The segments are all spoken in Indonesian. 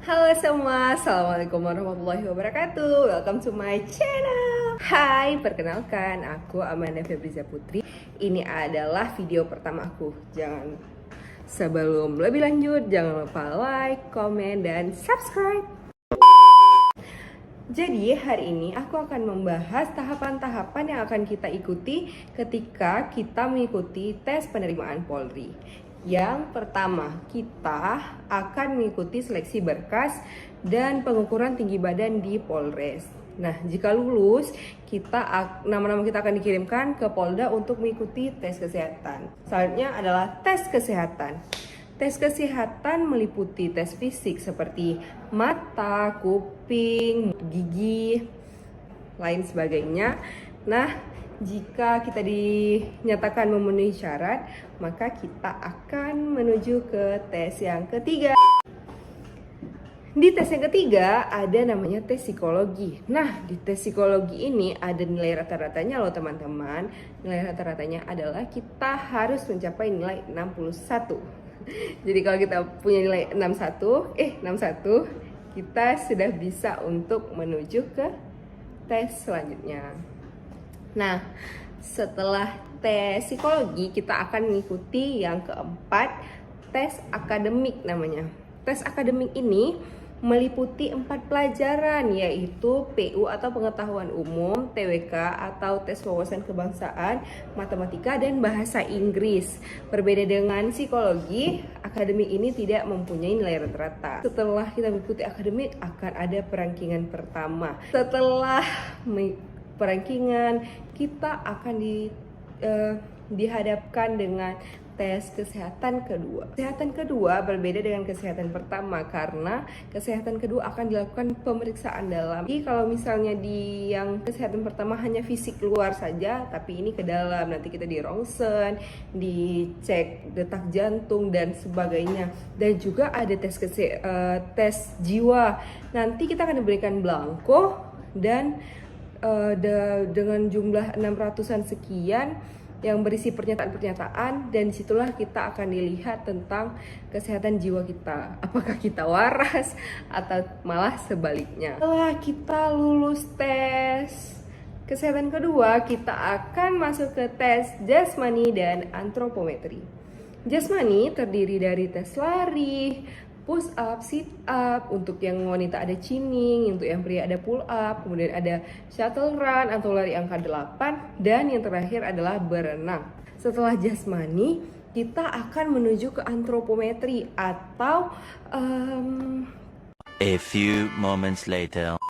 Halo semua, Assalamualaikum warahmatullahi wabarakatuh. Welcome to my channel. Hai, perkenalkan aku Amanda Febriza Putri. Ini adalah video pertama aku. Sebelum lebih lanjut, jangan lupa like, komen, dan subscribe. Jadi hari ini aku akan membahas tahapan-tahapan yang akan kita ikuti ketika kita mengikuti tes penerimaan Polri. Yang pertama, kita akan mengikuti seleksi berkas dan pengukuran tinggi badan di Polres. Nah, jika lulus, nama-nama kita akan dikirimkan ke Polda untuk mengikuti tes kesehatan. Selanjutnya adalah tes kesehatan. Tes kesehatan meliputi tes fisik seperti mata, kuping, gigi, lain sebagainya. Nah, jika kita dinyatakan memenuhi syarat, maka kita akan menuju ke tes yang ketiga. Di tes yang ketiga ada namanya tes psikologi. Nah, di tes psikologi ini ada nilai rata-ratanya loh teman-teman. Nilai rata-ratanya adalah kita harus mencapai nilai 61. Jadi kalau kita punya nilai 61, kita sudah bisa untuk menuju ke tes selanjutnya. Nah, setelah tes psikologi, kita akan mengikuti yang keempat, tes akademik namanya. Tes akademik ini meliputi 4 pelajaran, yaitu PU atau pengetahuan umum, TWK atau tes wawasan kebangsaan, matematika, dan bahasa Inggris. Berbeda dengan psikologi, akademik ini tidak mempunyai nilai rata-rata. Setelah kita mengikuti akademik, akan ada perankingan pertama. Setelah perankingan, kita akan dihadapkan dengan tes kesehatan kedua. Kesehatan kedua berbeda dengan kesehatan pertama karena kesehatan kedua akan dilakukan pemeriksaan dalam. Jadi kalau misalnya di yang kesehatan pertama hanya fisik luar saja, tapi ini ke dalam. Nanti kita di rongsen, dicek detak jantung dan sebagainya. Dan juga ada tes jiwa. Nanti kita akan diberikan belangko dan dengan jumlah 600-an sekian yang berisi pernyataan-pernyataan, dan disitulah kita akan dilihat tentang kesehatan jiwa kita, apakah kita waras atau malah sebaliknya. Setelah kita lulus tes kesehatan kedua, kita akan masuk ke tes jasmani dan antropometri. Jasmani terdiri dari tes lari, push up, sit up. Untuk yang wanita ada chinning, untuk yang pria ada pull up, kemudian ada shuttle run atau lari angka 8, dan yang terakhir adalah berenang. Setelah jasmani, kita akan menuju ke antropometri atau a few moments later.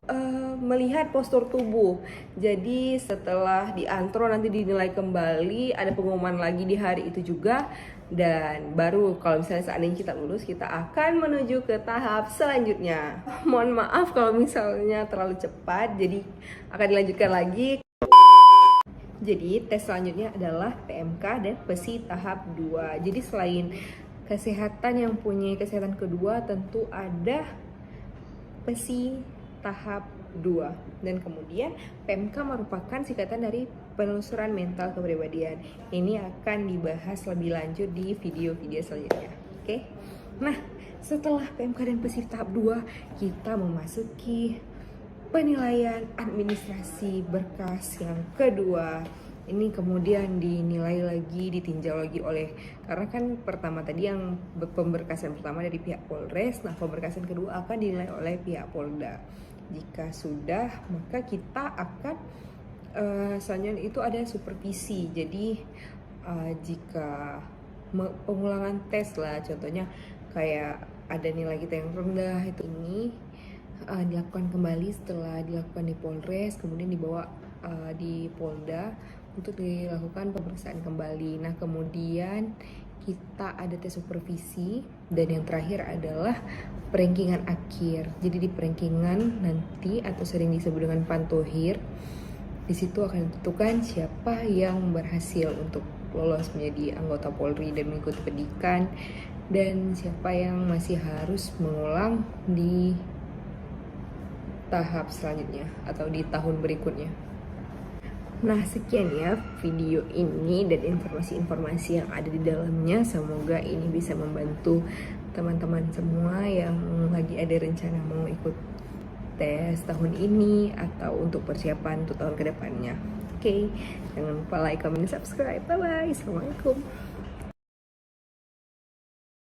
Melihat postur tubuh. Jadi setelah diantro nanti dinilai kembali, ada pengumuman lagi di hari itu juga, dan baru kalau misalnya seandainya kita lulus, kita akan menuju ke tahap selanjutnya. Mohon maaf kalau misalnya terlalu cepat, jadi akan dilanjutkan lagi. Jadi tes selanjutnya adalah PMK dan PESI tahap 2. Jadi selain kesehatan yang punya kesehatan kedua, tentu ada PESI tahap 2, dan kemudian PMK merupakan singkatan dari penelusuran mental kepribadian. Ini akan dibahas lebih lanjut di video-video selanjutnya. Oke. Nah, setelah PMK dan PESI tahap 2, kita memasuki penilaian administrasi berkas yang kedua. Ini kemudian dinilai lagi, ditinjau lagi karena kan pertama tadi yang pemberkasan pertama dari pihak Polres, nah pemberkasan kedua akan dinilai oleh pihak Polda. Jika sudah, maka kita akan selanjutnya itu ada supervisi. Jadi jika pengulangan tes lah, contohnya kayak ada nilai kita yang rendah, itu ini dilakukan kembali setelah dilakukan di Polres, kemudian dibawa di Polda untuk dilakukan pemeriksaan kembali. Nah, kemudian kita ada tes supervisi, dan yang terakhir adalah perankingan akhir. Jadi di perankingan nanti, atau sering disebut dengan pantohir, di situ akan ditentukan siapa yang berhasil untuk lolos menjadi anggota Polri dan mengikuti pendidikan, dan siapa yang masih harus mengulang di tahap selanjutnya atau di tahun berikutnya. Nah, sekian ya video ini dan informasi-informasi yang ada di dalamnya. Semoga ini bisa membantu teman-teman semua yang lagi ada rencana mau ikut tes tahun ini atau untuk persiapan untuk tahun kedepannya. Oke, jangan lupa like, comment, dan subscribe. Bye bye. Assalamualaikum.